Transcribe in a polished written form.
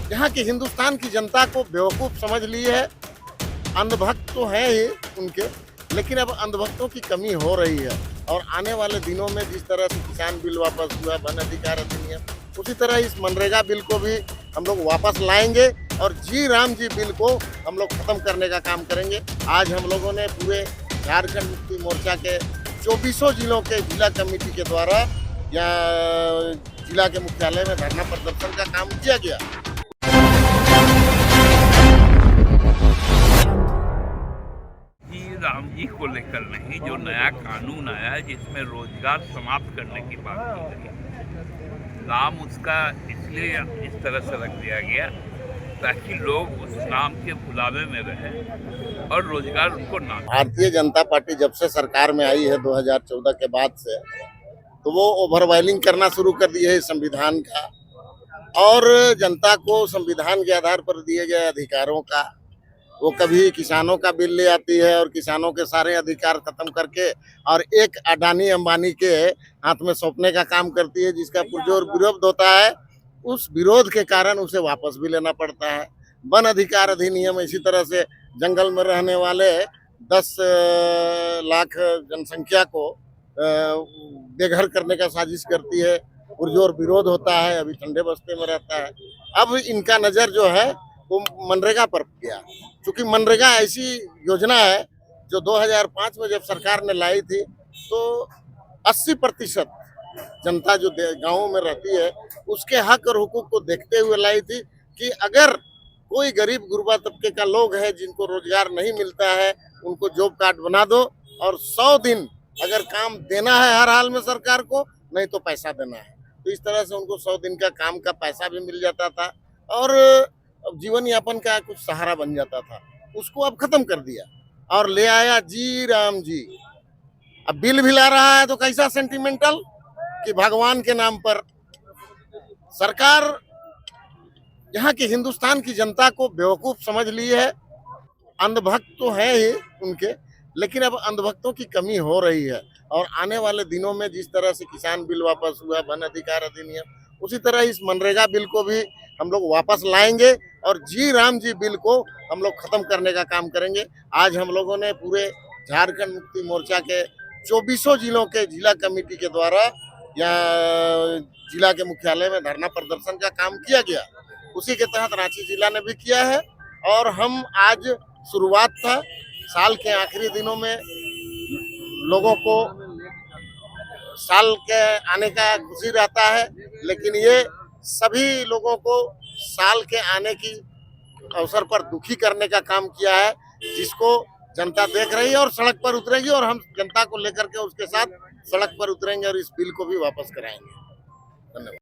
यहाँ की हिंदुस्तान की जनता को बेवकूफ़ समझ ली है। अंधभक्त तो हैं ही उनके, लेकिन अब अंधभक्तों की कमी हो रही है और आने वाले दिनों में जिस तरह से किसान बिल वापस हुआ, वन अधिकार अधिनियम, उसी तरह इस मनरेगा बिल को भी हम लोग वापस लाएंगे और जी राम जी बिल को हम लोग खत्म करने का काम करेंगे। आज हम लोगों ने पूरे झारखंड मुक्ति मोर्चा के 24 जिलों के जिला कमेटी के द्वारा या जिला के मुख्यालय में धरना प्रदर्शन का काम किया गया। राम जी को लेकर नहीं, जो नया कानून आया है जिसमें रोजगार समाप्त करने की बात की गई। नाम उसका इसलिए इस तरह से रख दिया गया ताकि लोग उस नाम के भुलावे में रहें और रोजगार उनको ना। भारतीय जनता पार्टी जब से सरकार में आई है 2014 के बाद से, तो वो ओवरवायलिंग करना शुरू कर दी है संविधान का और जनता को संविधान के आधार पर दिए गए अधिकारों का। वो कभी किसानों का बिल ले आती है और किसानों के सारे अधिकार खत्म करके और एक अडानी अंबानी के हाथ में सौंपने का काम करती है, जिसका पुरजोर विरोध होता है। उस विरोध के कारण उसे वापस भी लेना पड़ता है। वन अधिकार अधिनियम इसी तरह से जंगल में रहने वाले 10 लाख जनसंख्या को बेघर करने का साजिश करती है, पुरजोर विरोध होता है। अभी ठंडे बस्ते में रहता है। अब इनका नज़र जो है वो मनरेगा पर गया, क्योंकि मनरेगा ऐसी योजना है जो 2005 में जब सरकार ने लाई थी तो 80% जनता जो गाँवों में रहती है उसके हक और हुकूक को देखते हुए लाई थी कि अगर कोई गरीब गुरबा तबके का लोग है जिनको रोजगार नहीं मिलता है, उनको जॉब कार्ड बना दो और 100 दिन अगर काम देना है हर हाल में सरकार को, नहीं तो पैसा देना है। तो इस तरह से उनको 100 दिन का काम का पैसा भी मिल जाता था और जीवन यापन का कुछ सहारा बन जाता था। उसको अब खत्म कर दिया और ले आया जी राम जी। अब बिल भी ला रहा है तो कैसा सेंटिमेंटल कि भगवान के नाम पर। सरकार यहाँ की हिंदुस्तान की जनता को बेवकूफ़ समझ ली है। अंधभक्त तो हैं ही उनके, लेकिन अब अंधभक्तों की कमी हो रही है और आने वाले दिनों में जिस तरह से किसान बिल वापस हुआ, वन अधिकार अधिनियम, उसी तरह इस मनरेगा बिल को भी हम लोग वापस लाएंगे और जी राम जी बिल को हम लोग खत्म करने का काम करेंगे। आज हम लोगों ने पूरे झारखंड मुक्ति मोर्चा के 24 जिलों के जिला कमेटी के द्वारा या जिला के मुख्यालय में धरना प्रदर्शन का काम किया गया। उसी के तहत रांची जिला ने भी किया है और हम आज शुरुआत था। साल के आखिरी दिनों में लोगों को साल के आने का खुशी रहता है, लेकिन ये सभी लोगों को साल के आने की अवसर पर दुखी करने का काम किया है, जिसको जनता देख रही है और सड़क पर उतरेगी और हम जनता को लेकर के उसके साथ सड़क पर उतरेंगे और इस बिल को भी वापस कराएंगे। धन्यवाद।